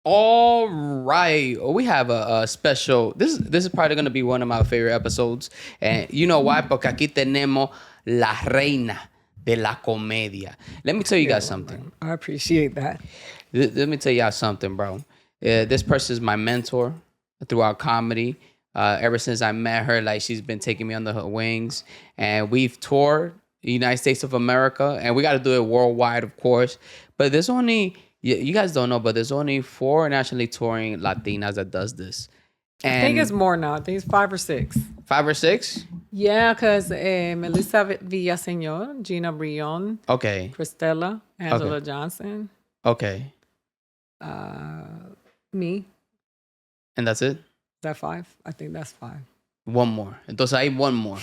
All right. We have a special. This is probably going to be one of my favorite episodes. And you know why? Porque aquí tenemos la reina de la comedia. Let me tell you guys something. I appreciate that. Let me tell y'all something, bro. This person is my mentor throughout comedy. Ever since I met her, like she's been taking me under her wings, and we've toured the United States of America, and we got to do it worldwide, of course. But there's only you guys don't know, but there's only 4 nationally touring Latinas that does this. And I think it's more now. I think it's 5 or 6. 5 or 6? Yeah, because Melissa Villaseñor, Gina Brion, Okay. Cristela, Angela Johnson, Okay. me. And that's it? Is that 5? I think that's 5. One more. Entonces hay one more.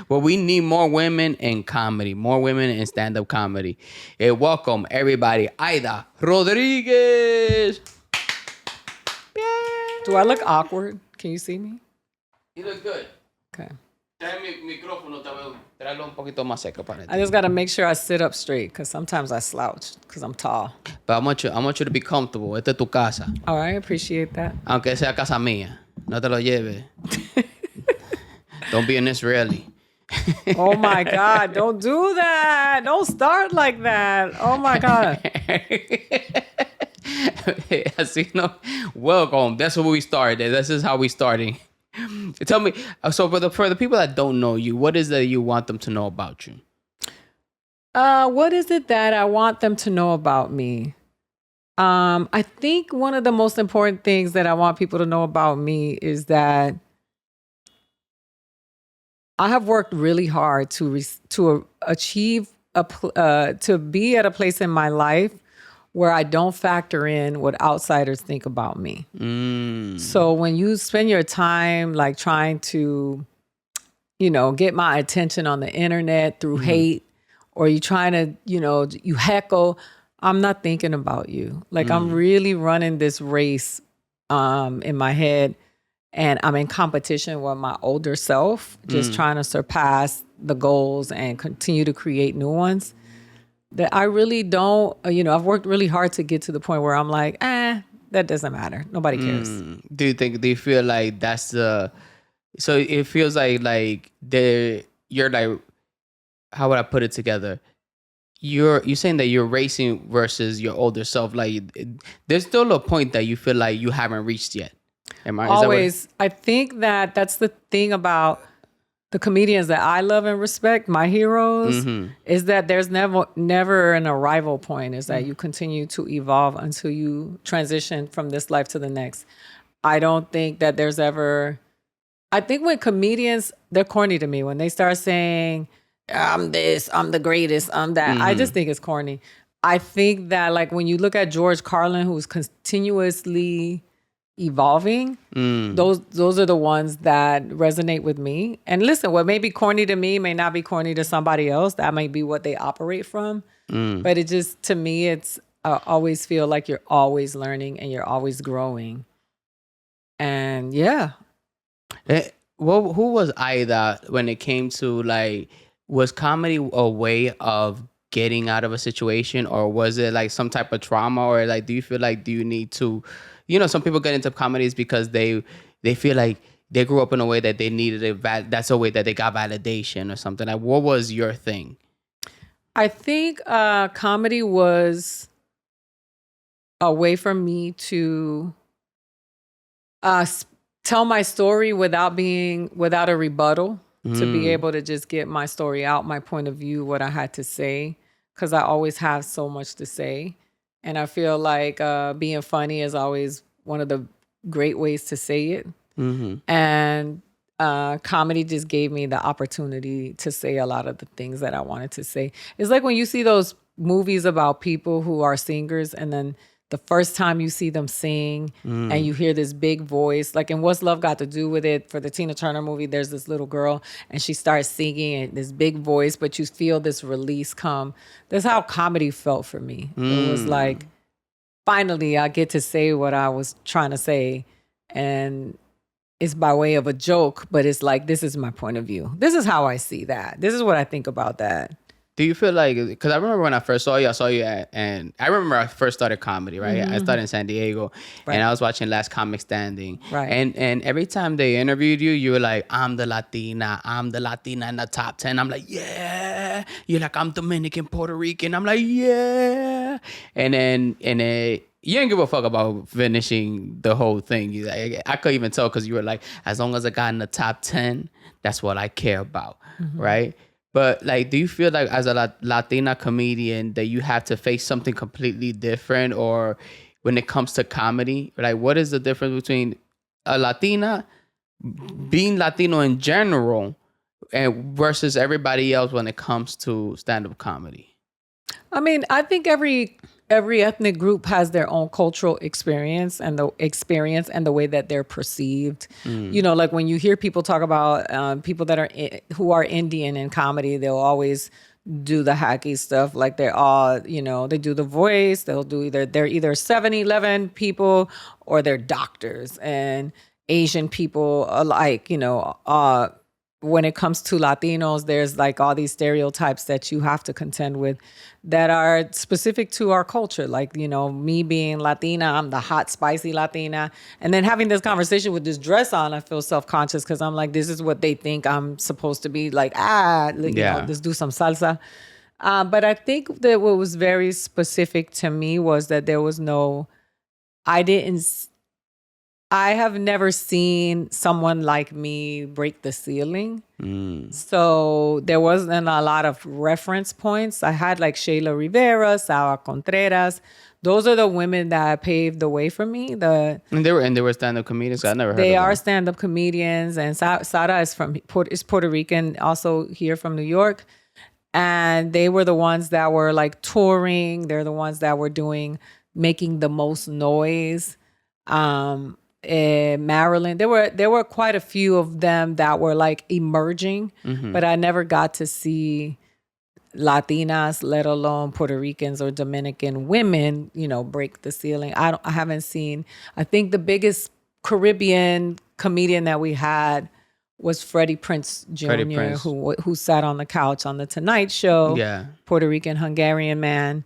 Well, we need more women in comedy, more women in stand-up comedy. Welcome, everybody, Aida Rodriguez. Do I look awkward? Can you see me? You look good. Okay. Trae mi micrófono, tráelo un poquito más cerca para ti. I just got to make sure I sit up straight because sometimes I slouch because I'm tall. But I want you to be comfortable. Esta es tu casa. All right, appreciate that. Aunque sea casa mía. No te lo lleves. Don't be an Israeli. Oh my God, don't do that. Don't start like that. Oh my God. Así no. Welcome. That's what we started. This is how we starting. Tell me, so for the people that don't know you, what is that you want them to know about you? What is it that I want them to know about me? I think one of the most important things that I want people to know about me is that I have worked really hard to achieve to be at a place in my life where I don't factor in what outsiders think about me. So when you spend your time like trying to, get my attention on the internet through hate, or you trying to, you heckle, I'm not thinking about you. Like I'm really running this race in my head. And I'm in competition with my older self, just trying to surpass the goals and continue to create new ones. That I really don't, I've worked really hard to get to the point where I'm like, that doesn't matter. Nobody cares. Do you feel like that's so it feels like you're like, how would I put it together? You're saying that you're racing versus your older self. Like there's still a point that you feel like you haven't reached yet. Always. I think that that's the thing about the comedians that I love and respect, my heroes, is that there's never an arrival point. Is that you continue to evolve until you transition from this life to the next. I don't think that there's ever... I think when comedians, they're corny to me. When they start saying, I'm this, I'm the greatest, I'm that. I just think it's corny. I think that like when you look at George Carlin, who's continuously evolving, those are the ones that resonate with me. And listen, what may be corny to me may not be corny to somebody else. That might be what they operate from. But it just, to me, it's always feel like you're always learning and you're always growing. And yeah. Well, who was Aida when it came to like, was comedy a way of getting out of a situation, or was it like some type of trauma, or like do you need to, some people get into comedies because they feel like they grew up in a way that they needed that's a way that they got validation or something. Like, what was your thing? I think comedy was a way for me to tell my story without a rebuttal, to be able to just get my story out, my point of view, what I had to say, because I always have so much to say. And I feel like being funny is always one of the great ways to say it. And comedy just gave me the opportunity to say a lot of the things that I wanted to say. It's like when you see those movies about people who are singers, and then the first time you see them sing and you hear this big voice, like in What's Love Got to Do with It, for the Tina Turner movie, there's this little girl and she starts singing and this big voice, but you feel this release come. That's how comedy felt for me. It was like, finally, I get to say what I was trying to say. And it's by way of a joke, but it's like, this is my point of view. This is how I see that. This is what I think about that. Do you feel like, because I remember when I first saw you at, and I remember I first started comedy, right? I started in San Diego, Right. and I was watching Last Comic Standing. Right. And every time they interviewed you, you were like, I'm the Latina in the top 10. I'm like, yeah. You're like, I'm Dominican, Puerto Rican. I'm like, yeah. And then you didn't give a fuck about finishing the whole thing. I could even tell because you were like, as long as I got in the top 10, that's what I care about, right? But like, do you feel like as a Latina comedian that you have to face something completely different, or when it comes to comedy, like what is the difference between a Latina being Latino in general and versus everybody else when it comes to stand-up comedy? I mean, I think every ethnic group has their own cultural experience and the way that they're perceived. You know, like when you hear people talk about people that are who are Indian in comedy, they'll always do the hacky stuff. Like they're all, you know, they do the voice. They'll do they're either 7-Eleven people or they're doctors. And Asian people alike, you know, when it comes to Latinos, there's like all these stereotypes that you have to contend with that are specific to our culture. Like, you know, me being Latina, I'm the hot, spicy Latina. And then having this conversation with this dress on, I feel self-conscious because I'm like, this is what they think I'm supposed to be like, you know, let's do some salsa. But I think that what was very specific to me was that there was I have never seen someone like me break the ceiling. So there wasn't a lot of reference points. I had like Sheila Rivera, Sarah Contreras. Those are the women that paved the way for me. And they were stand-up comedians. I never heard of them. They are stand-up comedians, and Sarah is Puerto Rican, also here from New York. And they were the ones that were like touring. They're the ones that were making the most noise. Maryland, there were quite a few of them that were like emerging, but I never got to see Latinas, let alone Puerto Ricans or Dominican women, you know, break the ceiling. I haven't seen. I think the biggest Caribbean comedian that we had was Freddie Prinze Jr., who sat on the couch on the Tonight Show. Yeah, Puerto Rican Hungarian man.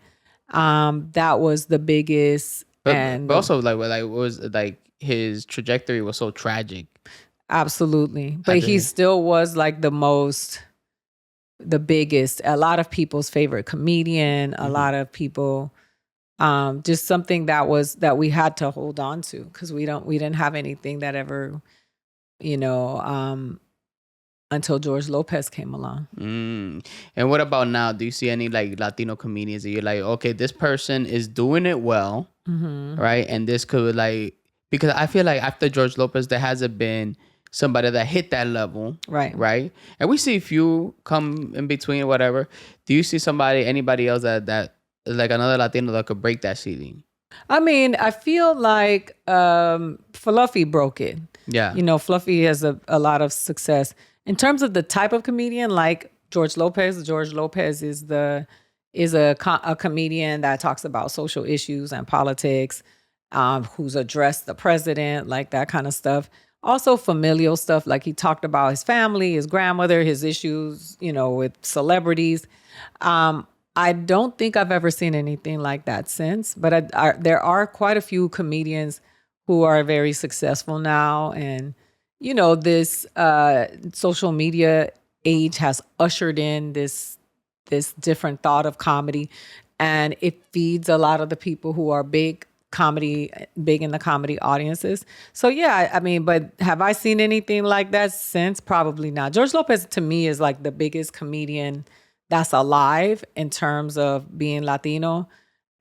That was the biggest. But also like was like his trajectory was so tragic. Absolutely. But he still was like the biggest, a lot of people's favorite comedian, a lot of people, just something that we had to hold on to because we didn't have anything that ever, you know, until George Lopez came along. And what about now? Do you see any like Latino comedians that you're like, okay, this person is doing it well, right? And this could like, because I feel like after George Lopez, there hasn't been somebody that hit that level, right? And we see a few come in between, whatever. Do you see anybody else that like another Latino that could break that ceiling? I mean, I feel like Fluffy broke it. Yeah, you know, Fluffy has a lot of success in terms of the type of comedian. Like George Lopez is a comedian that talks about social issues and politics. Who's addressed the president, like that kind of stuff. Also familial stuff, like he talked about his family, his grandmother, his issues, you know, with celebrities. I don't think I've ever seen anything like that since, but there are quite a few comedians who are very successful now. And, you know, this social media age has ushered in this different thought of comedy, and it feeds a lot of the people who are big in the comedy audiences. So yeah, I mean, but have I seen anything like that since? Probably not. George Lopez to me is like the biggest comedian that's alive in terms of being Latino.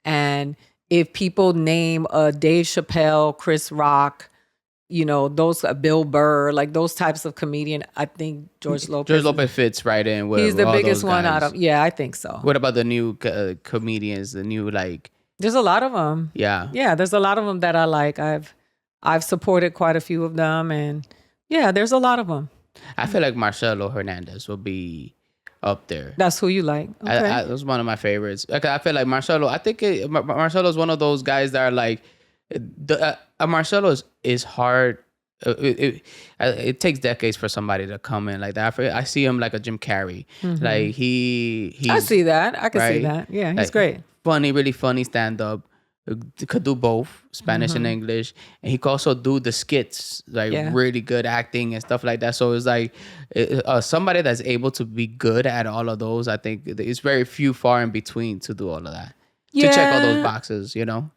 And if people name Dave Chappelle, Chris Rock, you know, those Bill Burr, like those types of comedian, I think George Lopez fits right in with he's the all biggest those one guys. out of, yeah, I think so. What about the new comedians, the new like? There's a lot of them. Yeah, there's a lot of them that I like. I've supported quite a few of them, and yeah, there's a lot of them. I feel like Marcelo Hernandez will be up there. That's who you like. Okay. That's one of my favorites. Like, I feel like Marcelo. I think Marcelo is one of those guys that are like, Marcelo is hard it takes decades for somebody to come in like that. I see him like a Jim Carrey. Like I he's see that. I can see right. that. Yeah, he's Like great. funny, really funny stand up. Could do both Spanish and English, and he could also do the skits, like Yeah. really good acting and stuff like that. So it's like somebody that's able to be good at all of those. I think it's very few, far in between to do all of that, to check all those Yeah. boxes. You know.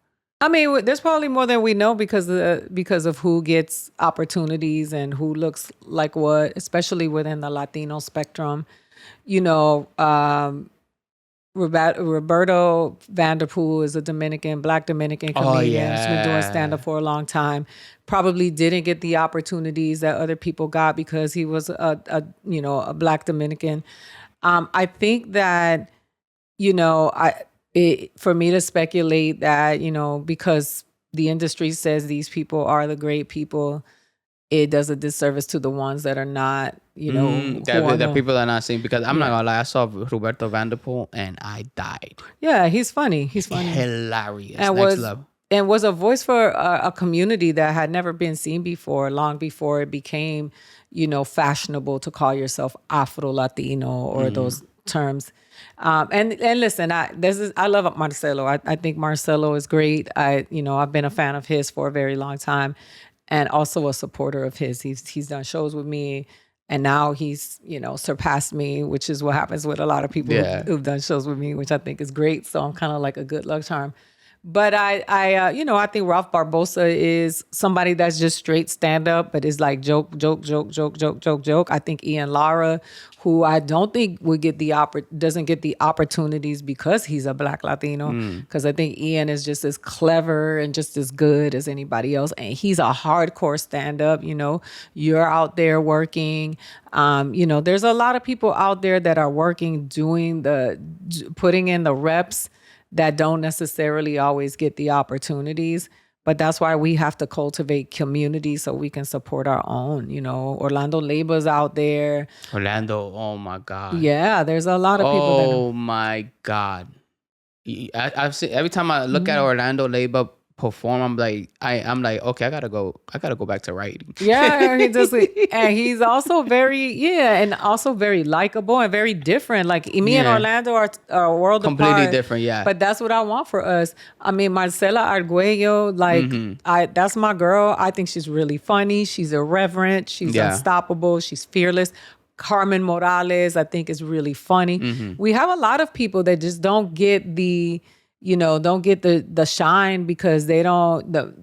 I mean, there's probably more than we know because of who gets opportunities and who looks like what, especially within the Latino spectrum. You know, Roberto Vanderpool is a Black Dominican Oh comedian. He's been doing stand yeah. up for a long time. Probably didn't get the opportunities that other people got because he was a Black Dominican. I think that, for me to speculate that, because the industry says these people are the great people, it does a disservice to the ones that are not, who are The no. people that are not seeing, because I'm not Yeah. gonna lie, I saw Roberto Vanderpool and I died. Yeah, he's funny. He's funny. Hilarious, And next was level. and was a voice for a community that had never been seen before, long before it became, fashionable to call yourself Afro Latino or those terms. And listen, I love Marcelo. I think Marcelo is great. I've been a fan of his for a very long time, and also a supporter of his. He's done shows with me. And now he's, surpassed me, which is what happens with a lot of people Yeah. who've done shows with me, which I think is great. So I'm kind of like a good luck charm. But I think Ralph Barbosa is somebody that's just straight stand up, but is like joke, joke, joke, joke, joke, joke, joke. I think Ian Lara, who I don't think doesn't get the opportunities because he's a Black Latino. Because I think Ian is just as clever and just as good as anybody else, and he's a hardcore stand up. You're out there working. There's a lot of people out there that are working, putting in the reps, that don't necessarily always get the opportunities. But that's why we have to cultivate community so we can support our own. Orlando Labor's out there. Orlando, oh my God. Yeah, there's a lot of people that Oh my God. I've seen, every time I look at Orlando Leyba perform, I'm like, okay, I gotta go back to writing. Yeah, and he's also very likable and very different. Like me and Yeah. Orlando are a world Completely apart. different, yeah. But that's what I want for us. I mean, Marcela Arguello, that's my girl. I think she's really funny. She's irreverent. She's Yeah. unstoppable. She's fearless. Carmen Morales, I think, is really funny. We have a lot of people that just don't get the shine because they don't,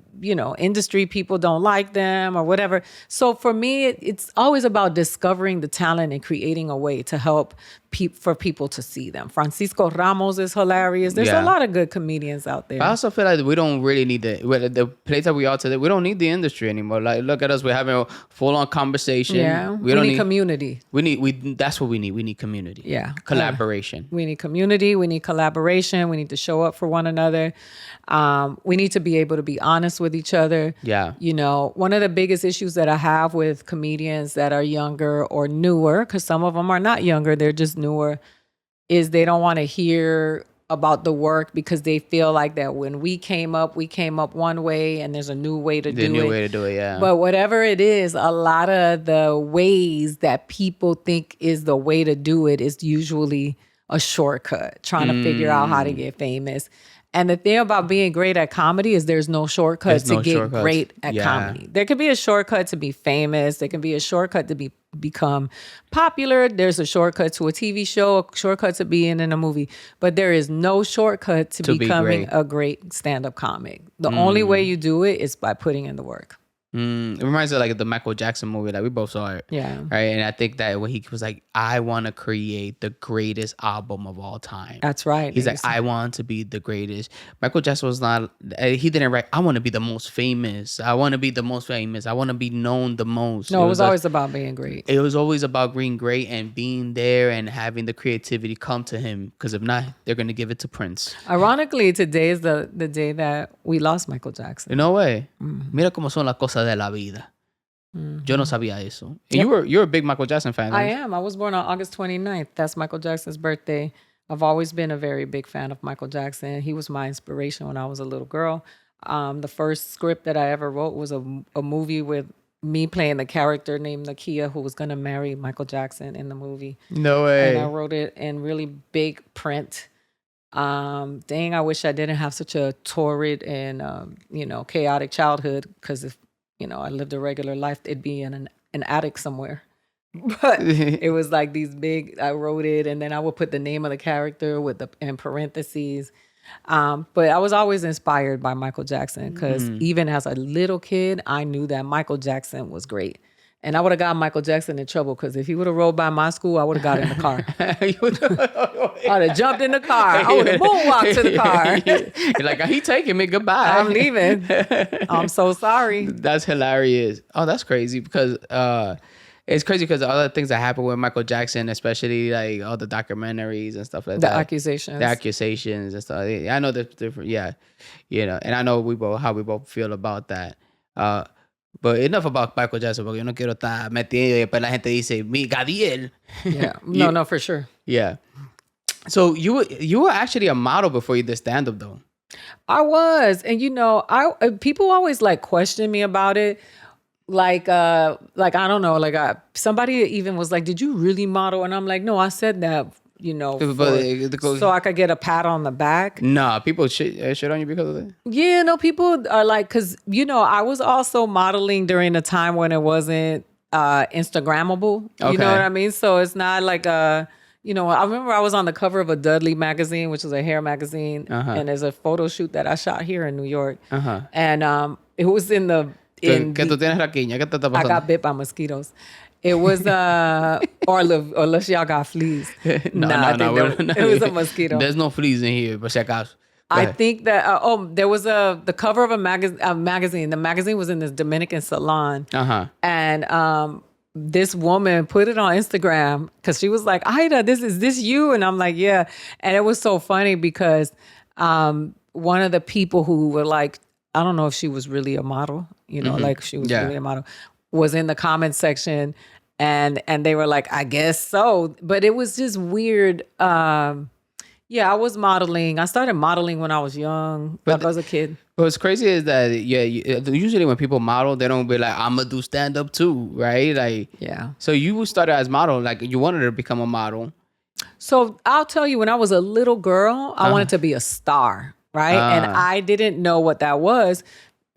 industry people don't like them or whatever. So for me, it's always about discovering the talent and creating a way to help for people to see them. Francisco Ramos is hilarious. There's Yeah. a lot of good comedians out there. I also feel like we don't really need the place that we are today. We don't need the industry anymore. Like, look at us. We're having a full-on conversation. Yeah, We don't need community. That's what we need. We need community. Yeah. Collaboration. We need community. We need collaboration. We need to show up for one another. We need to be able to be honest with each other. Yeah. One of the biggest issues that I have with comedians that are younger or newer, because some of them are not younger, they're just newer, is they don't want to hear about the work because they feel like that when we came up one way and there's a new way to do it. The new way to do it, yeah. But whatever it is, a lot of the ways that people think is the way to do it is usually a shortcut, trying to figure out how to get famous. And the thing about being great at comedy is there's no shortcut to get great at comedy. There could be a shortcut to be famous. There can be a shortcut to become popular. There's a shortcut to a TV show, a shortcut to being in a movie. But there is no shortcut to becoming a great stand-up comic. The only way you do it is by putting in the work. It reminds me of like the Michael Jackson movie. Like we both saw it. Yeah. Right. And I think that when he was like, I want to create the greatest album of all time. That's right. He's like, I want to be the greatest. Michael Jackson was not, he didn't write, I want to be the most famous. I want to be the most famous. I want to be known the most. No, it was always about being great. It was always about being great and being there and having the creativity come to him. Because if not, they're going to give it to Prince. Ironically, today is the day that we lost Michael Jackson. No way. Mira cómo son las cosas de la vida. Yo no sabía eso. And you're a big Michael Jackson fan. I am. I was born on August 29th. That's Michael Jackson's birthday. I've always been a very big fan of Michael Jackson. He was my inspiration when I was a little girl. The first script that I ever wrote was a movie with me playing the character named Nakia who was gonna marry Michael Jackson in the movie. No And I way. wrote it in really big print. Dang, I wish I didn't have such a torrid and chaotic childhood, because if I lived a regular life, it'd be in an attic somewhere. But it was like these big. I wrote it, and then I would put the name of the character in parentheses. But I was always inspired by Michael Jackson, because even as a little kid, I knew that Michael Jackson was great. And I would have got Michael Jackson in trouble, because if he would have rolled by my school, I would have got in the car. I'd have jumped in the car. I would have moonwalked to the car. You're like, he taking me. Goodbye. I'm leaving. I'm so sorry. That's hilarious. Oh, that's crazy, because it's crazy because all the things that happen with Michael Jackson, especially like all the documentaries and stuff like The that. accusations. The accusations and stuff. I know there's different, yeah, and I know how we both feel about that. But enough about Michael Jackson, porque yo no quiero estar metido y después la gente dice, mi Gadiel. Yeah. No, for sure. Yeah. So you were actually a model before you did stand-up, though. I was. And people always like question me about it. Like I don't know, somebody even was like, did you really model? And I'm like, no, I said that, so I could get a pat on the back. Nah, people shit on you because of that? Yeah, no, people are like, because, I was also modeling during a time when it wasn't Instagrammable. You know what I mean? So it's not like I remember I was on the cover of a Dudley magazine, which is a hair magazine. And there's a photo shoot that I shot here in New York. And it was in the... Que tú tienes raquiña, ¿qué te está pasando? I got bit by mosquitoes. It was or unless y'all got fleas. No, it was a mosquito. There's no fleas in here, por si acaso. I think that there was the cover of a magazine. The magazine was in this Dominican salon, and this woman put it on Instagram because she was like, "Aida, is this you?" And I'm like, "Yeah." And it was so funny because one of the people who were like, I don't know if she was really a model, like she was really a model, was in the comment section, and they were like, I guess so. But it was just weird. I was modeling. I started modeling when I was young, like I was a kid. What's crazy is that, usually when people model, they don't be like, I'm going to do stand-up too, right? Like, yeah. So you started as model, like you wanted to become a model. So I'll tell you, when I was a little girl, I wanted to be a star. Right. And I didn't know what that was,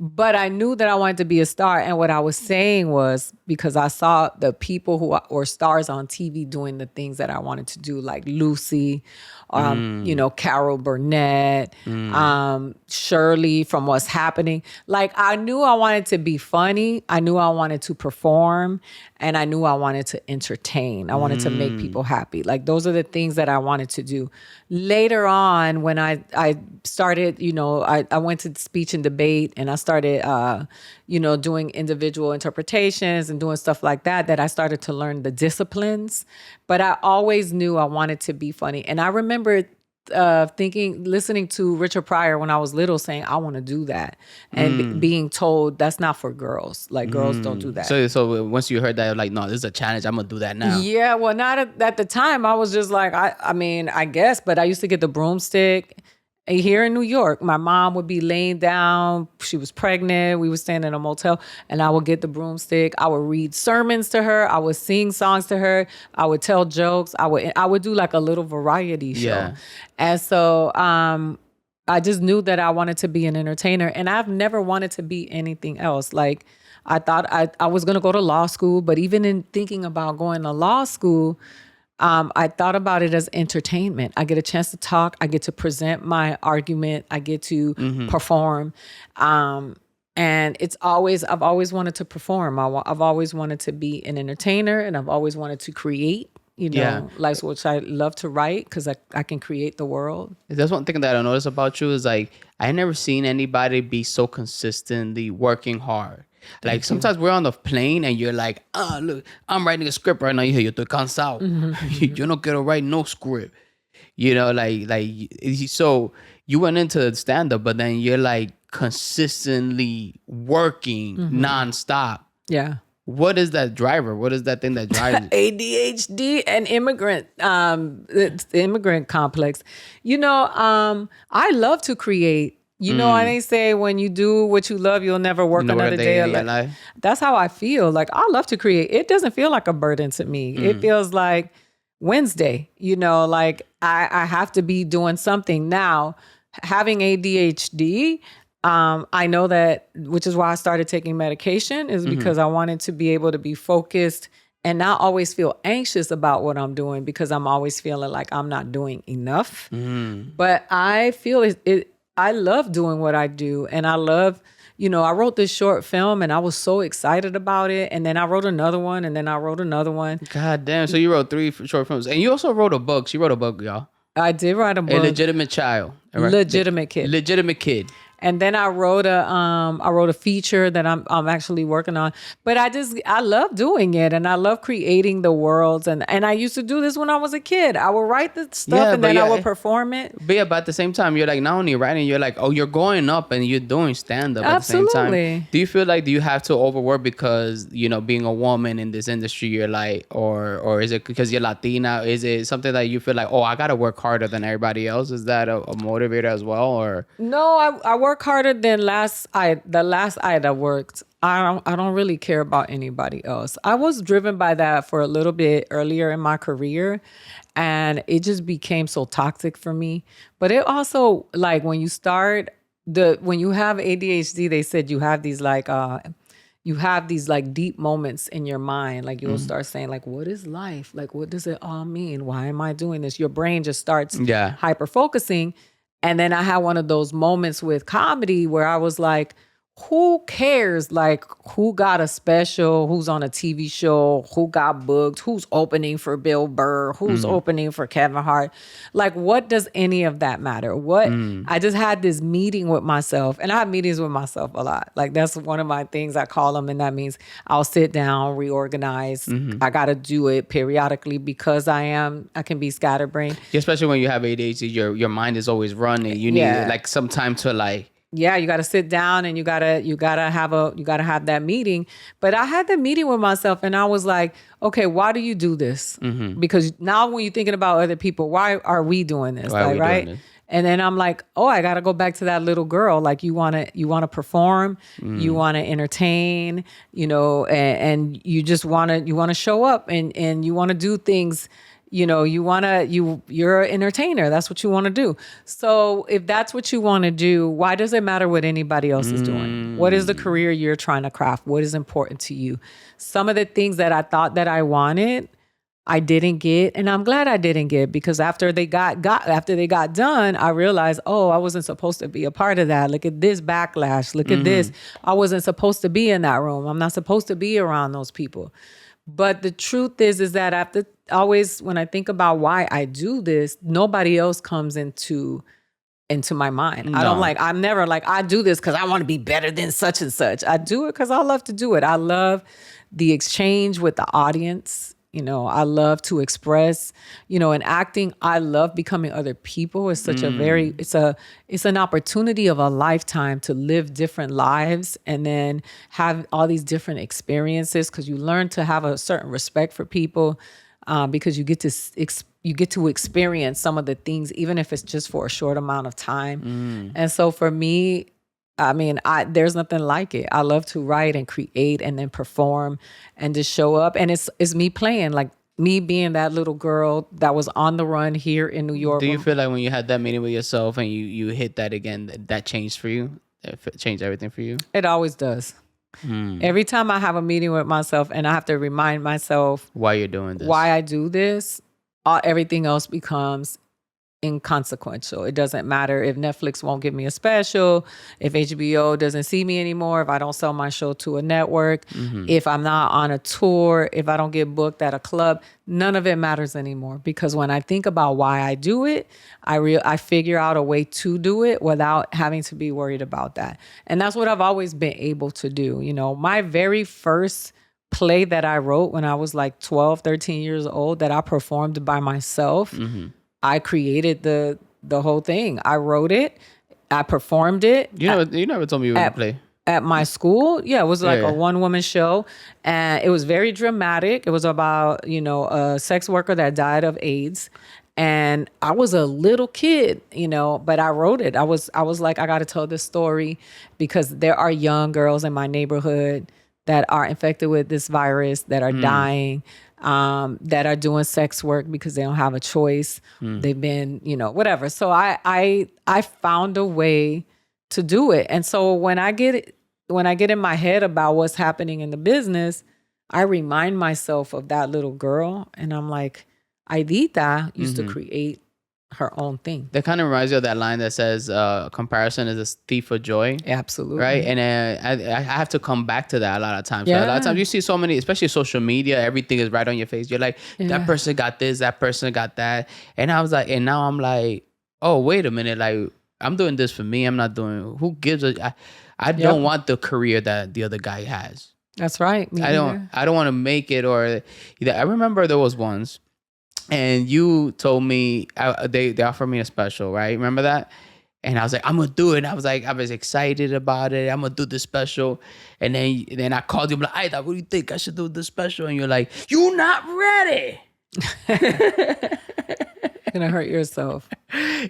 but I knew that I wanted to be a star. And what I was saying was, because I saw the people who were stars on TV doing the things that I wanted to do, like Lucy, Carol Burnett, Shirley from What's Happening. Like, I knew I wanted to be funny. I knew I wanted to perform, and I knew I wanted to entertain. I wanted to make people happy. Like, those are the things that I wanted to do. Later on, when I started, I went to speech and debate, and I started, doing individual interpretations and doing stuff like that, I started to learn the disciplines. But I always knew I wanted to be funny. And I remember listening to Richard Pryor when I was little, saying, I want to do that. And being told that's not for girls. Like, girls don't do that. So once you heard that, you're like, no, this is a challenge. I'm going to do that now. Yeah, well, not at the time. I was just like, I guess. But I used to get the broomstick. Here in New York, my mom would be laying down. She was pregnant. We would stand in a motel, and I would get the broomstick. I would read sermons to her. I would sing songs to her. I would tell jokes. I would do like a little variety show. Yeah. And so I just knew that I wanted to be an entertainer, and I've never wanted to be anything else. Like, I thought I was going to go to law school, but even in thinking about going to law school, I thought about it as entertainment. I get a chance to talk. I get to present my argument. I get to perform. And I've always wanted to perform. I've always wanted to be an entertainer, and I've always wanted to create, like, which I love to write, because I can create the world. That's one thing that I noticed about you is, like, I never seen anybody be so consistently working hard. Like, sometimes we're on the plane and you're like, look, I'm writing a script right now. You hear, yo estoy cansado. Yo no quiero write no script. So you went into stand-up, but then you're like consistently working nonstop. Yeah. What is that driver? What is that thing that drives you? ADHD and it's the immigrant complex. I love to create. You know, they say when you do what you love, you'll never work Never a another day day in of your life. life. That's how I feel. Like, I love to create. It doesn't feel like a burden to me. It feels like Wednesday, you know, like I have to be doing something. Now, having ADHD, I know that, which is why I started taking medication, is because I wanted to be able to be focused and not always feel anxious about what I'm doing, because I'm always feeling like I'm not doing enough. But I feel I love doing what I do. And I love, you know, I wrote this short film and I was so excited about it. And then I wrote another one, and then I wrote another one. God damn. So you wrote 3 short films. And you also wrote a book. She wrote a book, y'all. I did write a A book. legitimate child. Legitimate kid. Legitimate kid. And then I wrote a feature that I'm actually working on. But I love doing it, and I love creating the worlds. And I used to do this when I was a kid. I would write the stuff and then I would perform it. But yeah, but at the same time, you're like not only writing, you're like, oh, you're going up and you're doing stand up at the same time. Absolutely. Do you feel like, do you have to overwork because, you know, being a woman in this industry, you're like, or is it because you're Latina? Is it something that you feel like, oh, I got to work harder than everybody else? Is that a motivator as well? Or No, I work harder than the last Ida worked. I don't really care about anybody else. I was driven by that for a little bit earlier in my career, and it just became so toxic for me. But it also, like, when you have ADHD, they said you have these deep moments in your mind. Like, you'll start saying, like, what is life? Like, what does it all mean? Why am I doing this? Your brain just starts hyper focusing. And then I had one of those moments with comedy where I was like, who cares? Like, who got a special? Who's on a TV show? Who got booked? Who's opening for Bill Burr? Who's opening for Kevin Hart? Like, what does any of that matter? I just had this meeting with myself, and I have meetings with myself a lot. Like, that's one of my things, I call them, and that means I'll sit down, reorganize. I got to do it periodically because I can be scatterbrained. especially when you have ADHD, your mind is always running. You need like some time to like. Yeah, you got to sit down and you gotta have that meeting. But I had that meeting with myself, and I was like, okay, why do you do this? Because now when you're thinking about other people, why are we doing this? Why are we right? doing this? And then I'm like, oh, I got to go back to that little girl. Like, you want to perform, you want to entertain, you know, and you just want to show up and you want to do things. You know, you're an entertainer. That's what you want to do. So if that's what you want to do, why does it matter what anybody else is doing? What is the career you're trying to craft? What is important to you? Some of the things that I thought that I wanted, I didn't get, and I'm glad I didn't get, because after they got done, I realized, oh, I wasn't supposed to be a part of that. Look at this backlash. Look at this. I wasn't supposed to be in that room. I'm not supposed to be around those people. But the truth is that when I think about why I do this, nobody else comes into my mind. No. I'm never like, I do this because I want to be better than such and such. I do it because I love to do it. I love the exchange with the audience. You know, I love to express, you know, in acting, I love becoming other people. It's such it's an opportunity of a lifetime to live different lives and then have all these different experiences, because you learn to have a certain respect for people, because you get to experience some of the things, even if it's just for a short amount of time. And so for me, I mean, there's nothing like it. I love to write and create and then perform and just show up. And it's me playing, like me being that little girl that was on the run here in New York. Do you feel like when you had that meeting with yourself and you hit that again, that changed for you? It changed everything for you? It always does. Every time I have a meeting with myself and I have to remind myself why you're doing this, why I do this, everything else becomes inconsequential. It doesn't matter if Netflix won't give me a special, if HBO doesn't see me anymore, if I don't sell my show to a network, if I'm not on a tour, if I don't get booked at a club, none of it matters anymore. Because when I think about why I do it, I figure out a way to do it without having to be worried about that. And that's what I've always been able to do. You know, my very first play that I wrote when I was like 12, 13 years old that I performed by myself, I created the whole thing. I wrote it. I performed it. You never told me you were going to play. At my school. Yeah, it was like a one-woman show. And it was very dramatic. It was about, a sex worker that died of AIDS. And I was a little kid, but I wrote it. I was like, I got to tell this story because there are young girls in my neighborhood that are infected with this virus, that are dying, that are doing sex work because they don't have a choice. They've been, whatever. So I found a way to do it. And so when I get in my head about what's happening in the business, I remind myself of that little girl, and I'm like, Aidita used to create her own thing. That kind of reminds you of that line that says, comparison is a thief of joy. Absolutely. Right. And I have to come back to that a lot of times. Yeah. So a lot of times you see so many, especially social media, everything is right on your face. You're like, that person got this, that person got that. And I was like, and now I'm like, oh, wait a minute. Like, I'm doing this for me. I'm not doing, who gives a, I don't want the career that the other guy has. That's right. I don't want to make it. Or I remember there was once, and you told me they offered me a special, right? Remember that? And I was like, I'm gonna do it. And I was excited about it. I'm gonna do the special. And then I called you, I'm like, Aida, what do you think I should do this special? And you're like, you're not ready. You're gonna hurt yourself.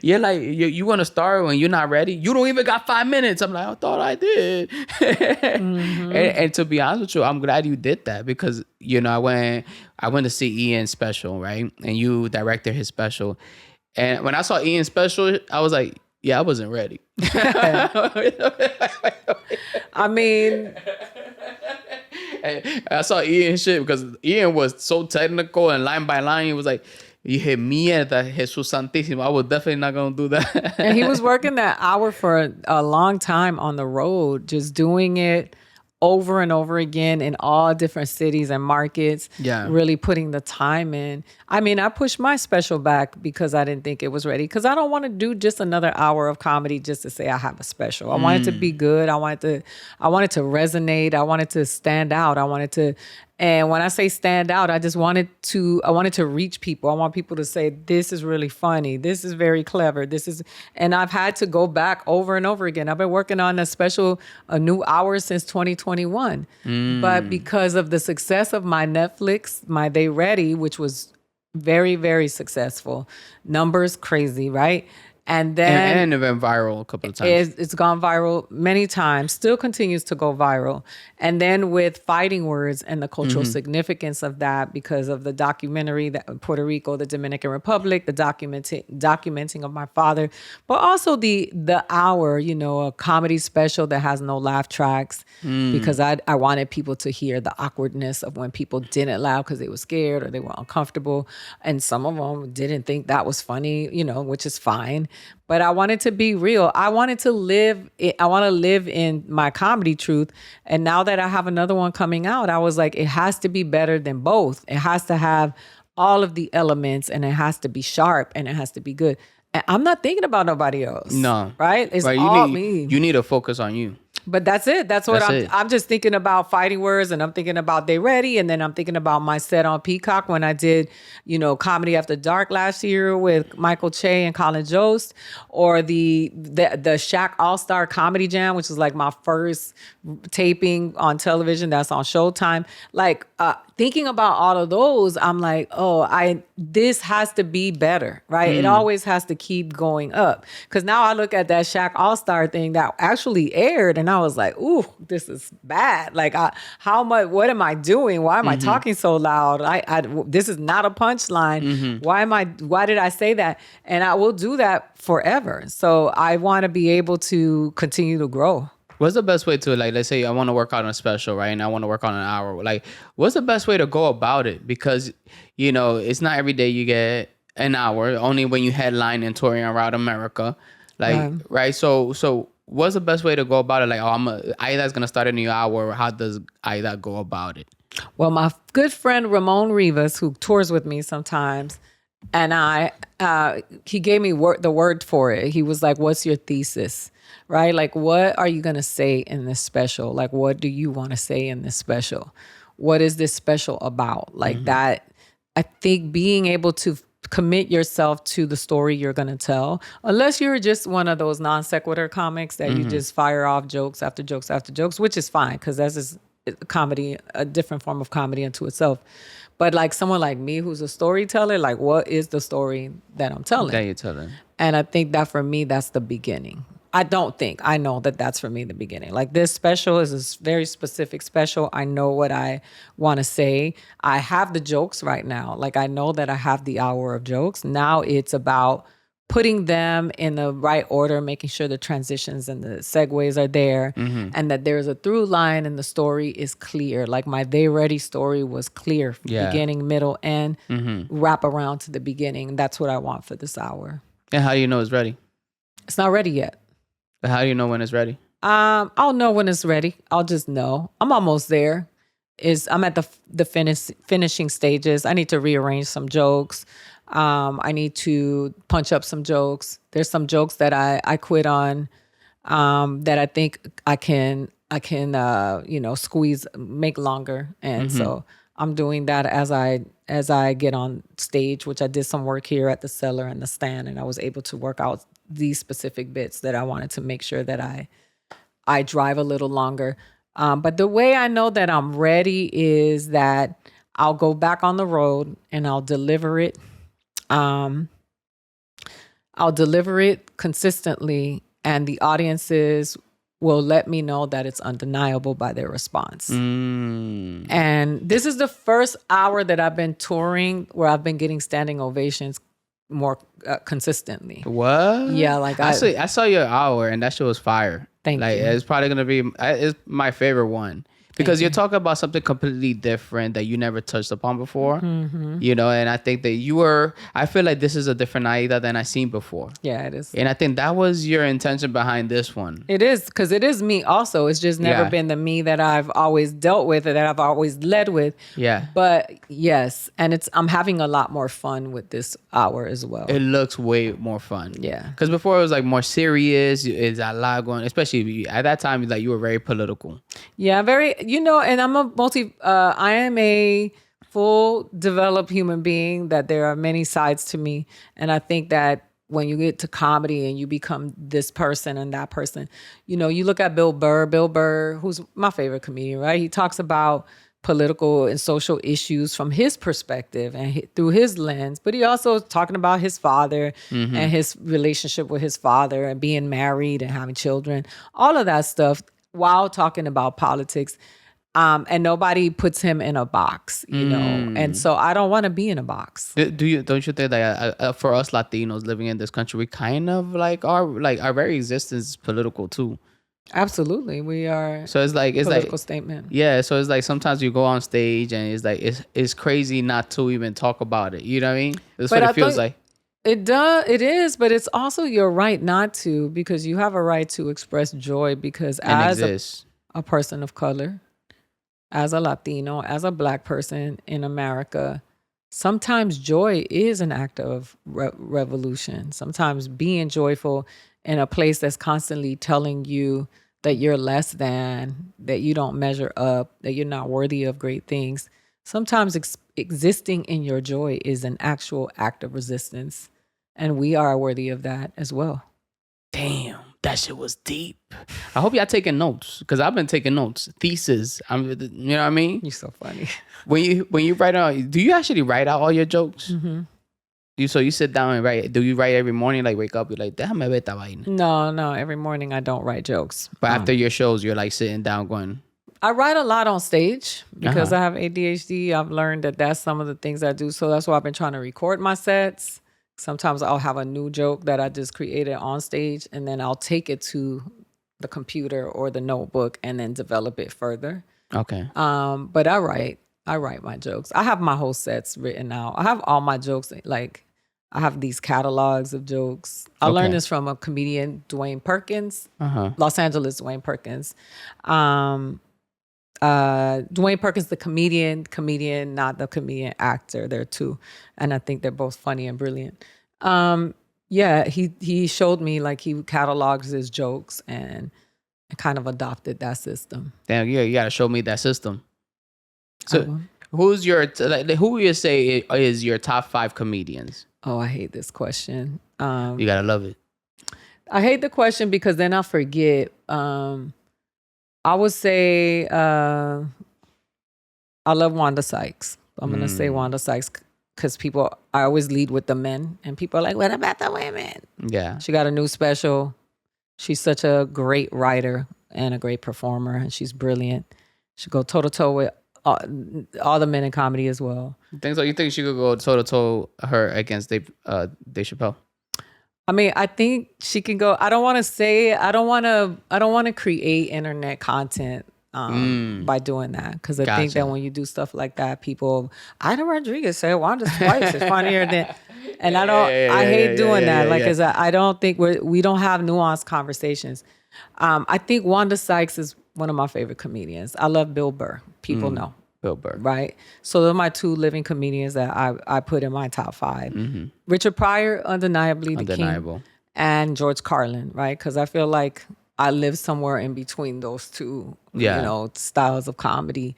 You're like, you want to start when you're not ready? You don't even got 5 minutes. I'm like, I thought I did. And to be honest with you, I'm glad you did that because, I went to see Ian's special, right? And you directed his special. And when I saw Ian's special, I was like, yeah, I wasn't ready. I mean, I saw Ian shit because Ian was so technical and line by line. He was like, you hit mierda, Jesus Santísimo. I was definitely not going to do that. And he was working that hour for a long time on the road, just doing it over and over again in all different cities and markets. Yeah. Really putting the time in. I mean, I pushed my special back because I didn't think it was ready. Because I don't want to do just another hour of comedy just to say I have a special. I want it to be good. I want it to resonate. I want it to stand out. And when I say stand out, I wanted to reach people. I want people to say, this is really funny. This is very clever. And I've had to go back over and over again. I've been working on a new hour since 2021. But because of the success of my Netflix, my They Ready, which was very, very successful, numbers crazy, right? And then and it went viral a couple of times. It's gone viral many times, still continues to go viral. And then with Fighting Words and the cultural significance of that, because of the documentary that Puerto Rico, the Dominican Republic, the documenting of my father, but also the hour, a comedy special that has no laugh tracks, because I wanted people to hear the awkwardness of when people didn't laugh because they were scared or they were uncomfortable. And some of them didn't think that was funny, which is fine. But I wanted to be real. I want to live in my comedy truth. And now that I have another one coming out, I was like, it has to be better than both. It has to have all of the elements, and it has to be sharp, and it has to be good. And I'm not thinking about nobody else. No. Right? It's all me. You need to focus on you. But that's it. I'm just thinking about Fighting Words, and I'm thinking about They Ready, and then I'm thinking about my set on Peacock when I did, Comedy After Dark last year with Michael Che and Colin Jost, or the Shaq All-Star Comedy Jam, which is like my first taping on television that's on Showtime. Like thinking about all of those, I'm like, this has to be better, right? It always has to keep going up. Because now I look at that Shaq All-Star thing that actually aired, and I was like, ooh, this is bad. Like, what am I doing? Why am I talking so loud? This is not a punchline. Why did I say that? And I will do that forever. So I want to be able to continue to grow. What's the best way to, let's say I want to work on a special, right? And I want to work on an hour. Like, what's the best way to go about it? Because, it's not every day you get an hour, only when you headline and touring around America. Right? So what's the best way to go about it? Like, Aida's going to start a new hour. How does Aida go about it? Well, my good friend Ramon Rivas, who tours with me sometimes, and he gave me the word for it. He was like, what's your thesis? Right? Like, what are you going to say in this special? Like, what do you want to say in this special? What is this special about? Like that, I think being able to commit yourself to the story you're going to tell, unless you're just one of those non sequitur comics that you just fire off jokes after jokes after jokes, which is fine because that's just comedy, a different form of comedy unto itself. But like someone like me who's a storyteller, like what is the story that I'm telling? That you're telling. And I think that for me, that's the beginning. I know that that's for me the beginning. Like this special is a very specific special. I know what I want to say. I have the jokes right now. Like I know that I have the hour of jokes. Now it's about putting them in the right order, making sure the transitions and the segues are there, and that there's a through line and the story is clear. Like my They Ready story was clear, beginning, middle, end, wrap around to the beginning. That's what I want for this hour. And how do you know it's ready? It's not ready yet. But how do you know when it's ready? I'll know when it's ready. I'll just know. I'm almost there. I'm at the finishing stages. I need to rearrange some jokes. I need to punch up some jokes. There's some jokes that I quit on that I think I can squeeze, make longer. And so I'm doing that as I get on stage, which I did some work here at the Cellar and the Stand, and I was able to work out these specific bits that I wanted to make sure that I drive a little longer. But the way I know that I'm ready is that I'll go back on the road and I'll deliver it. I'll deliver it consistently, and the audiences will let me know that it's undeniable by their response. And this is the first hour that I've been touring where I've been getting standing ovations more consistently. What? Yeah, like I saw your hour and that shit was fire. Thank you. It's probably gonna be it's my favorite one because you're talking about something completely different that you never touched upon before. You know, and I think that I feel like this is a different Aida than I've seen before. Yeah, it is. And I think that was your intention behind this one. It is, because it is me also. It's just never been the me that I've always dealt with or that I've always led with. Yeah. But yes, and I'm having a lot more fun with this hour as well. It looks way more fun. Yeah. Because before it was like more serious. It's a lot going, especially at that time, like you were very political. Yeah, very, and I'm I am a full developed human being, that there are many sides to me. And I think that when you get to comedy and you become this person and that person, you look at Bill Burr, who's my favorite comedian, right? He talks about political and social issues from his perspective and through his lens, but he also is talking about his father and his relationship with his father and being married and having children, all of that stuff while talking about politics. And nobody puts him in a box, and so I don't want to be in a box. Don't you think that for us Latinos living in this country, we kind of our very existence is political too? Absolutely, we are. So it's political statement. Yeah, so it's like sometimes you go on stage and it's like it's crazy not to even talk about it. You know what I mean? That's what it feels like. It does. It is, but it's also your right not to, because you have a right to express joy. Because as a person of color, as a Latino, as a Black person in America, sometimes joy is an act of revolution. Sometimes being joyful in a place that's constantly telling you that you're less than, that you don't measure up, that you're not worthy of great things. Sometimes existing in your joy is an actual act of resistance. And we are worthy of that as well. Damn, that shit was deep. I hope y'all taking notes, because I've been taking notes. Thesis. You know what I mean? You're so funny. When you write out, do you actually write out all your jokes? So you sit down and write. Do you write every morning? Like wake up, you're like, déjame ver esta vaina. No. Every morning I don't write jokes. But after your shows, you're like sitting down going. I write a lot on stage because I have ADHD. I've learned that that's some of the things I do. So that's why I've been trying to record my sets. Sometimes I'll have a new joke that I just created on stage, and then I'll take it to the computer or the notebook and then develop it further. Okay. But I write my jokes. I have my whole sets written out. I have all my jokes, like I have these catalogs of jokes. I learned this from a comedian, Dwayne Perkins, Los Angeles Dwayne Perkins. Dwayne Perkins, the comedian, not the comedian actor. There too, and I think they're both funny and brilliant. He showed me, like, he catalogs his jokes and kind of adopted that system. Damn, you gotta show me that system. So who you say is your top 5 comedians? Oh, I hate this question. You gotta love it. I hate the question because then I'll forget. I would say I love Wanda Sykes. I'm gonna say Wanda Sykes because I always lead with the men, and people are like, "What about the women?" Yeah. She got a new special. She's such a great writer and a great performer, and she's brilliant. She go toe to toe with all the men in comedy as well. You think so? You think she could go toe to toe her against Dave Chappelle? I mean, I think she can go. I don't want to create internet content by doing that, because I think that when you do stuff like that, people, Ida Rodriguez said Wanda Sykes is funnier than, and I hate doing that. Cause I don't think we don't have nuanced conversations. I think Wanda Sykes is one of my favorite comedians. I love Bill Burr. People know. Bill Burr. Right? So those are my two living comedians that I put in my top 5. Richard Pryor, undeniably the king. And George Carlin, right? Because I feel like I live somewhere in between those two, styles of comedy,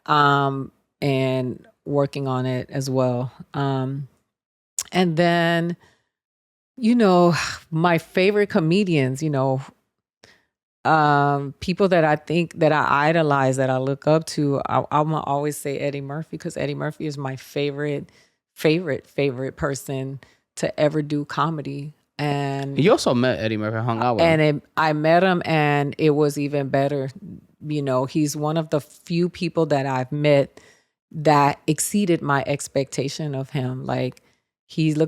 and working on it as well. And then, my favorite comedians, people that I think that I idolize, that I look up to, I'm gonna always say Eddie Murphy, because Eddie Murphy is my favorite person to ever do comedy. And you also met Eddie Murphy, hung out with him. And I met him, and it was even better. He's one of the few people that I've met that exceeded my expectation of him. Like, he's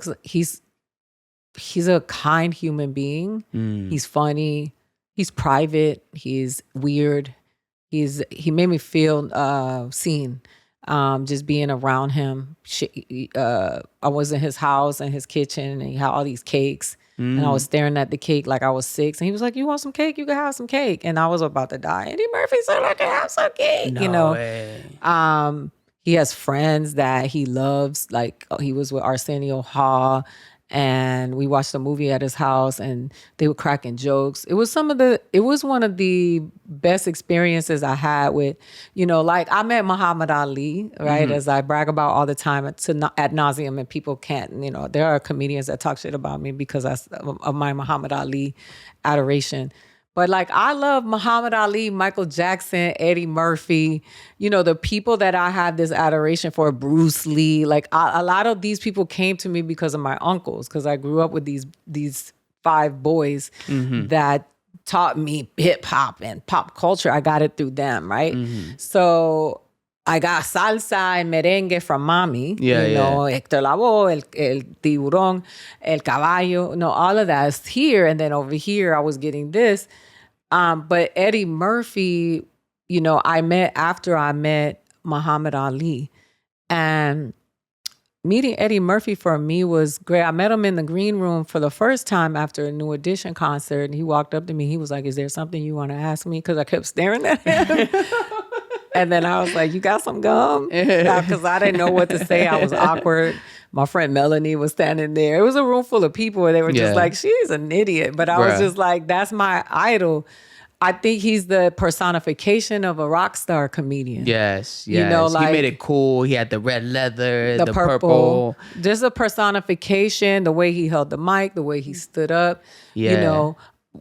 a kind human being. He's funny. He's private. He's weird. He made me feel seen. Just being around him. I was in his house and his kitchen, and he had all these cakes. And I was staring at the cake like I was 6. And he was like, "You want some cake? You can have some cake." And I was about to die. Eddie Murphy said I can have some cake. No way. He has friends that he loves. Like, he was with Arsenio Hall, and we watched a movie at his house, and they were cracking jokes. It was one of the best experiences I had with, like, I met Muhammad Ali, right? As I brag about all the time ad nauseum, and people can't, there are comedians that talk shit about me because of my Muhammad Ali adoration. But, like, I love Muhammad Ali, Michael Jackson, Eddie Murphy, the people that I have this adoration for, Bruce Lee. Like, a lot of these people came to me because of my uncles, because I grew up with these 5 boys that taught me hip hop and pop culture. I got it through them, right? So I got salsa and merengue from mommy, Héctor Lavoe, el tiburón, el caballo, all of that is here. And then over here, I was getting this. But Eddie Murphy, I met after I met Muhammad Ali. And meeting Eddie Murphy for me was great. I met him in the green room for the first time after a New Edition concert. And he walked up to me. He was like, "Is there something you want to ask me?" Because I kept staring at him. And then I was like, "You got some gum?" Because I didn't know what to say. I was awkward. My friend Melanie was standing there. It was a room full of people, and they were just like, "She's an idiot." But I was just like, that's my idol. I think he's the personification of a rock star comedian. Yes. Like, he made it cool. He had the red leather, the purple. Just a personification, the way he held the mic, the way he stood up.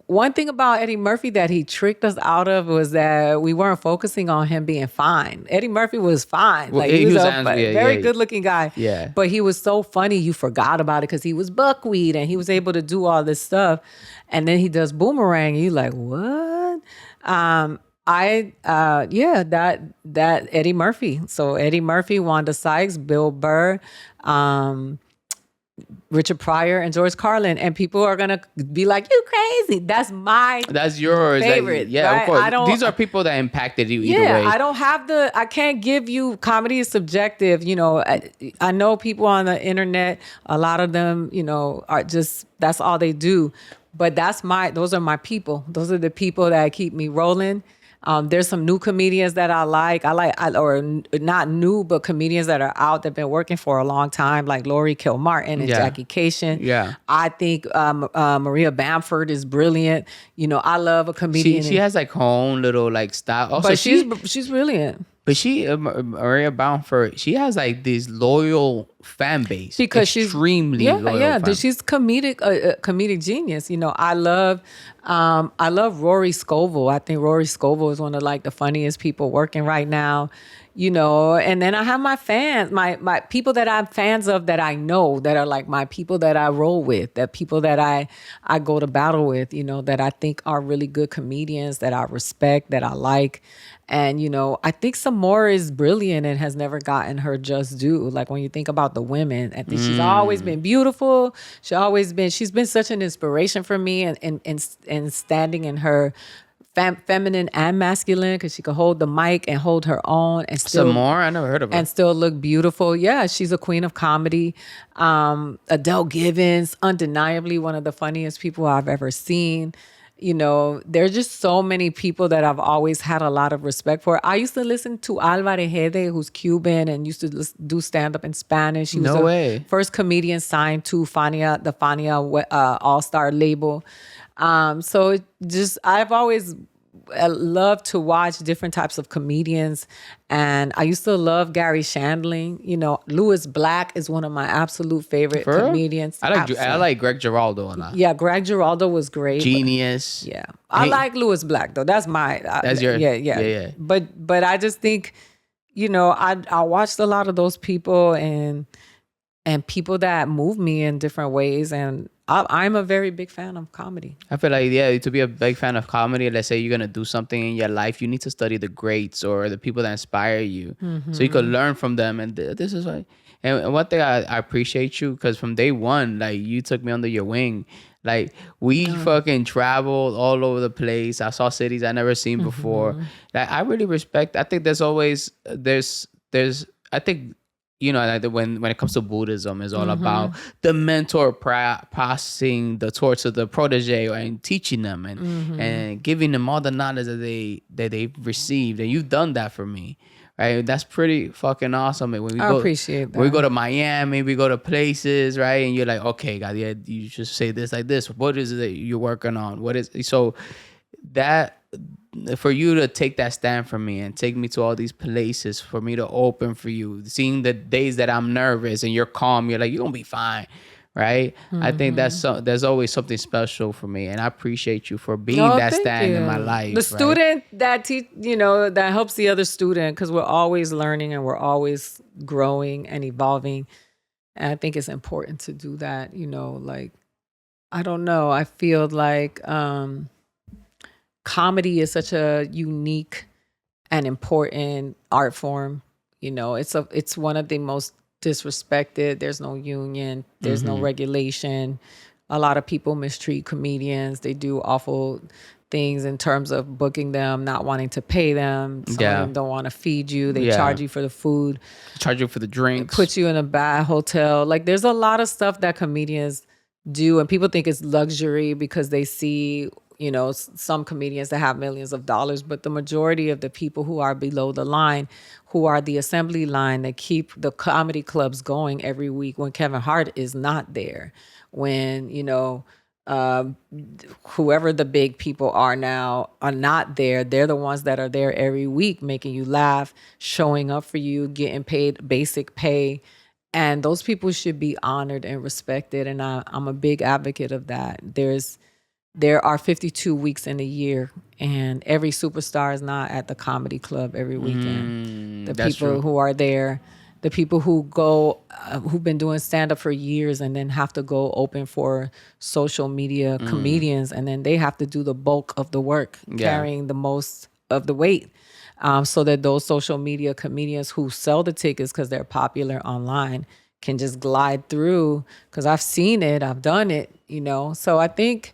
One thing about Eddie Murphy that he tricked us out of was that we weren't focusing on him being fine. Eddie Murphy was fine. Well, like, he was a very yeah. good looking guy. Yeah. But But he was so funny, you forgot about it because he was buckwheat and he was able to do all this stuff. And then he does Boomerang and you're like, what? That Eddie Murphy. So Eddie Murphy, Wanda Sykes, Bill Burr, Richard Pryor, and George Carlin, and people are gonna be like, "You crazy?" That's yours, Right? favorite. Of course. These are people that impacted you either way. I can't give you, comedy is subjective. I know people on the internet, a lot of them, are just, that's all they do. But those are my people. Those are the people that keep me rolling. There's some new comedians that I like. Or not new, but comedians that are out that have been working for a long time, like Laurie Kilmartin and Jackie Cation. Yeah. I think Maria Bamford is brilliant. I love a comedian. She has like her own little like style. Also, but she's brilliant. But Maria Bamford, she has like these loyal fan base, because extremely loyal yeah, fan. she's comedic genius. I love Rory Scovel. I think Rory Scovel is one of like the funniest people working right now. And then I have my fans, my people that I'm fans of, that I know, that are like my people that I roll with, that people that I go to battle with, that I think are really good comedians, that I respect, that I like. And, I think Samora is brilliant and has never gotten her just due. Like when you think about the women, I think she's always been beautiful. She's been such an inspiration for me, and standing in her feminine and masculine, because she could hold the mic and hold her own and still Some more? I never heard of her. and still look beautiful. Yeah, she's a queen of comedy. Adele Givens, undeniably one of the funniest people I've ever seen. There's just so many people that I've always had a lot of respect for. I used to listen to Alva Rejede, who's Cuban and used to do stand-up in Spanish. He was No the way. first comedian signed to the Fania All-Star label. I've always loved to watch different types of comedians. And I used to love Gary Shandling. Louis Black is one of my absolute favorite For real? comedians. I like Greg Giraldo a lot. Yeah, Greg Giraldo was great. Genius. Yeah. I like Louis Black though. That's your yeah. But I just think, I watched a lot of those people and people that move me in different ways, and I'm a very big fan of comedy. I feel like, to be a big fan of comedy, let's say you're going to do something in your life, you need to study the greats or the people that inspire you, so you could learn from them. And this is why. And one thing I appreciate you, because from day one, like, you took me under your wing. Like, we fucking traveled all over the place. I saw cities I never seen before. Like, I really respect. I think I think, like when it comes to Buddhism, it's all about the mentor passing the torch to the protege and teaching them and giving them all the knowledge that they've received. And you've done that for me, right? That's pretty fucking awesome. And I appreciate that. When we go to Miami, we go to places, right? And you're like, okay, God, yeah, you just say this like this. What is it that you're working on? What is so that? For you to take that stand for me and take me to all these places, for me to open for you, seeing the days that I'm nervous and you're calm, you're like, you're gonna be fine, right? I think there's always something special for me, and I appreciate you for being that stand in my life. The student that that helps the other student, because we're always learning and we're always growing and evolving, and I think it's important to do that. Like, I don't know, I feel like comedy is such a unique and important art form. It's one of the most disrespected. There's no union. There's no regulation. A lot of people mistreat comedians. They do awful things in terms of booking them, not wanting to pay them. Some of them don't want to feed you. They charge you for the food. Charge you for the drinks. Put you in a bad hotel. Like, there's a lot of stuff that comedians do, and people think it's luxury because they see some comedians that have millions of dollars, but the majority of the people who are below the line, who are the assembly line that keep the comedy clubs going every week when Kevin Hart is not there, when, whoever the big people are now are not there. They're the ones that are there every week, making you laugh, showing up for you, getting paid basic pay. And those people should be honored and respected. And I'm a big advocate of that. There are 52 weeks in a year, and every superstar is not at the comedy club every weekend. The people who are there, the people who go, who've been doing stand-up for years and then have to go open for social media comedians, and then they have to do the bulk of the work, carrying the most of the weight, so that those social media comedians who sell the tickets because they're popular online can just glide through. Because I've seen it, I've done it, So I think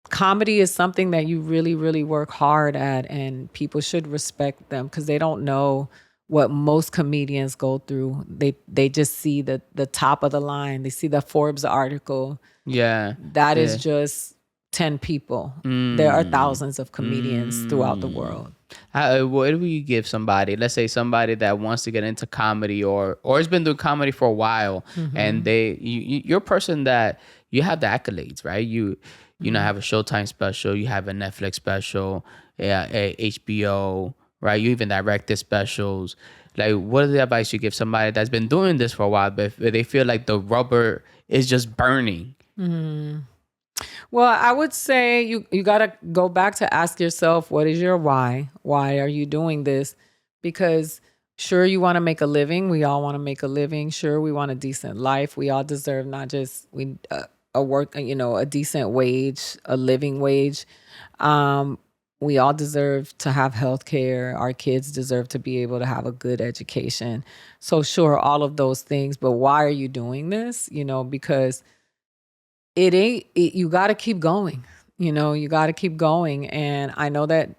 comedy is something that you really, really work hard at, and people should respect them because they don't know what most comedians go through. They just see the top of the line. They see the Forbes article. Yeah. That is just 10 people. There are thousands of comedians throughout the world. What do you give somebody, let's say somebody that wants to get into comedy or has been doing comedy for a while, and you're a person that you have the accolades, right? You have a Showtime special, you have a Netflix special, a HBO, right? You even directed specials. Like, what is the advice you give somebody that's been doing this for a while, but they feel like the rubber is just burning? Well, I would say you got to go back to ask yourself, what is your why? Why are you doing this? Because sure, you want to make a living. We all want to make a living. Sure, we want a decent life. We all deserve not just a work, a decent wage, a living wage. We all deserve to have health care. Our kids deserve to be able to have a good education. So sure, all of those things. But why are you doing this? Because you got to keep going. You got to keep going. And I know that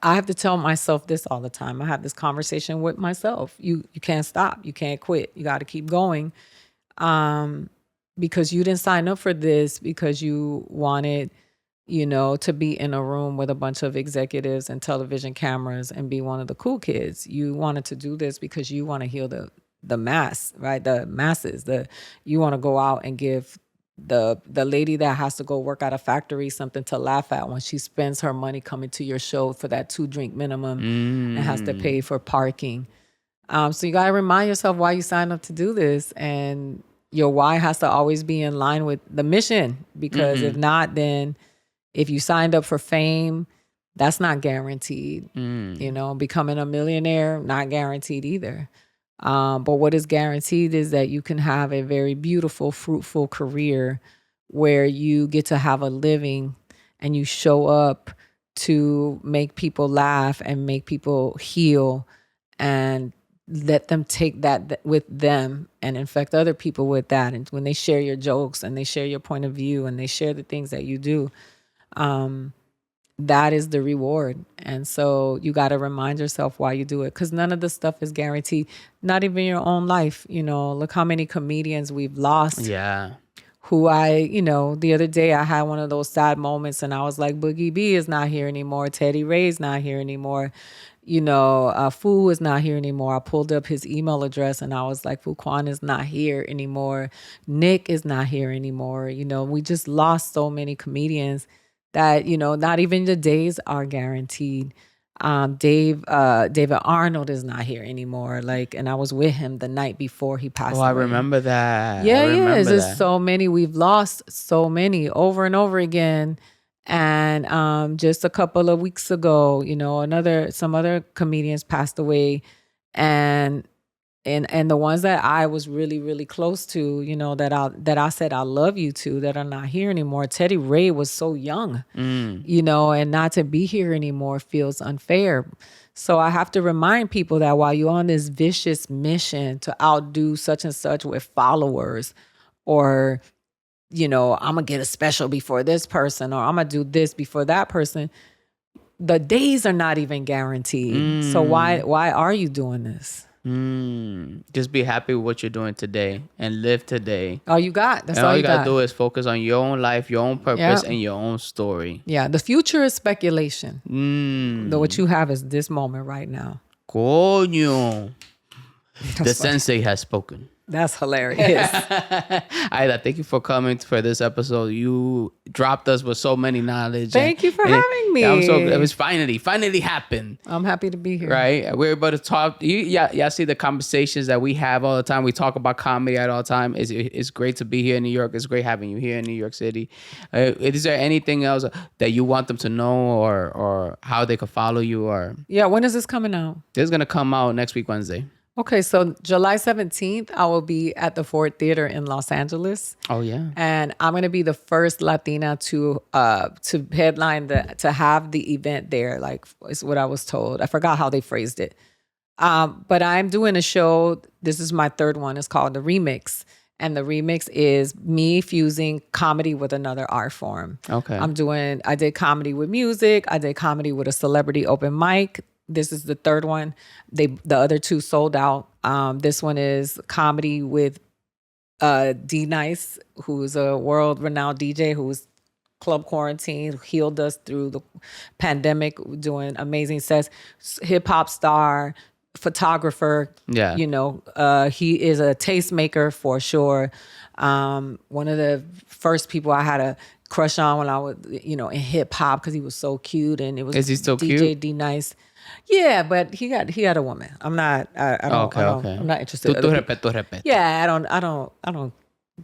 I have to tell myself this all the time. I have this conversation with myself. You can't stop. You can't quit. You got to keep going. Because you didn't sign up for this because you wanted, to be in a room with a bunch of executives and television cameras and be one of the cool kids. You wanted to do this because you want to heal the mass, right? The masses. You want to go out and give the lady that has to go work at a factory something to laugh at when she spends her money coming to your show for that 2-drink minimum and has to pay for parking. So you got to remind yourself why you signed up to do this, and your why has to always be in line with the mission, because if not, then if you signed up for fame, that's not guaranteed. Becoming a millionaire, not guaranteed either. But what is guaranteed is that you can have a very beautiful, fruitful career where you get to have a living and you show up to make people laugh and make people heal and let them take that with them and infect other people with that. And when they share your jokes and they share your point of view and they share the things that you do, that is the reward. And so you got to remind yourself why you do it, because none of the stuff is guaranteed, not even your own life. Look how many comedians we've lost. Yeah. Who the other day I had one of those sad moments and I was like, Boogie B is not here anymore. Teddy Ray's not here anymore. Fu is not here anymore. I pulled up his email address and I was like, Fu Quan is not here anymore. Nick is not here anymore. We just lost so many comedians that, not even the days are guaranteed. David Arnold is not here anymore. And I was with him the night before he passed away. I remember that. Yeah, it's just so many. We've lost so many over and over again. And just a couple of weeks ago, some other comedians passed away, and the ones that I was really, really close to, that I said I love you to, that are not here anymore. Teddy Ray was so young, and not to be here anymore feels unfair. So I have to remind people that while you're on this vicious mission to outdo such and such with followers, or I'm going to get a special before this person, or I'm going to do this before that person, the days are not even guaranteed. So why are you doing this? Just be happy with what you're doing today and live today. All you got. That's and all you got to do is focus on your own life, your own purpose, and your own story. Yeah, the future is speculation. What you have is this moment right now. Coño. The sensei has spoken. That's hilarious. Aida, thank you for coming for this episode. You dropped us with so many knowledge. Thank you for having me. It was finally happened. I'm happy to be here. Right? We're able to talk. Y'all see the conversations that we have all the time. We talk about comedy at all time. It's great to be here in New York. It's great having you here in New York City. Is there anything else that you want them to know, or how they could follow you? Or when is this coming out? This is going to come out next week, Wednesday. Okay, so July 17th, I will be at the Ford Theater in Los Angeles. Oh, yeah. And I'm going to be the first Latina to headline, to have the event there, is what I was told. I forgot how they phrased it. But I'm doing a show. This is my third one. It's called The Remix. And the remix is me fusing comedy with another art form. Okay. I did comedy with music. I did comedy with a celebrity open mic. This is the third one. The other two sold out. This one is comedy with D Nice, who's a world-renowned DJ who's club quarantine, healed us through the pandemic, doing amazing sets. Hip hop star, photographer. Yeah. He is a tastemaker for sure. One of the first people I had a crush on when I was, in hip hop, because he was so cute, and it was Is he still DJ cute? D Nice. Yeah, but he had a woman. I'm not. I don't. Okay, okay. I'm not interested. Tu respeto. Yeah, I don't.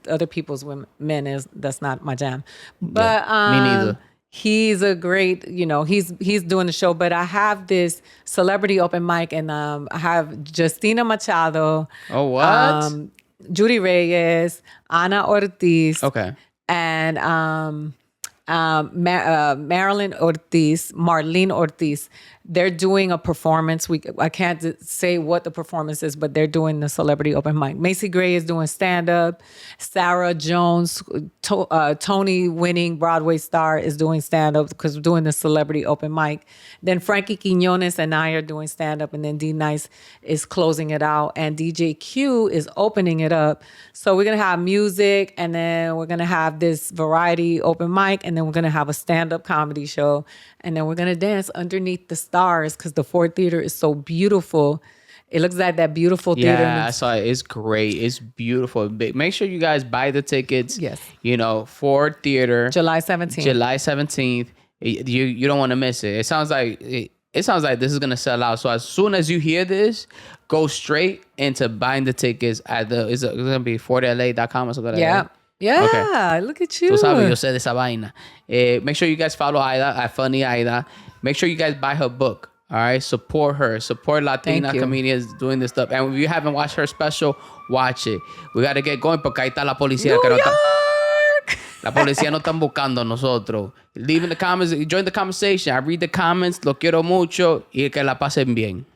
Other people's men that's not my jam. Yeah, But me neither. he's a great. He's doing the show. But I have this celebrity open mic, and I have Justina Machado. Oh, what? Judy Reyes, Ana Ortiz. Okay. And Marlene Ortiz. They're doing a performance. I can't say what the performance is, but they're doing the celebrity open mic. Macy Gray is doing stand-up. Sarah Jones, Tony-winning Broadway star, is doing stand-up because we're doing the celebrity open mic. Then Frankie Quinones and I are doing stand-up, and then D Nice is closing it out, and DJ Q is opening it up. So we're going to have music, and then we're going to have this variety open mic, and then we're going to have a stand-up comedy show, and then we're going to dance underneath the stars because the Ford Theater is so beautiful. It looks like that beautiful theater. Yeah, I saw it. It's great. It's beautiful. Make sure you guys buy the tickets. Yes. Ford Theater. July 17th. July 17th. You don't want to miss it. It sounds like this is gonna sell out. So as soon as you hear this, go straight into buying the tickets at it's gonna be 40la.com or something like that. Yeah. Okay. Look at you. Tú sabes, yo sé de esa vaina. Make sure you guys follow Aida at Funny Aida. Make sure you guys buy her book. All right, support her. Support Latina comedians doing this stuff. And if you haven't watched her special, watch it. We got to get going porque ahí está la policía. La policía no están buscando a nosotros. Leave in the comments. Join the conversation. I read the comments. Lo quiero mucho y que la pasen bien.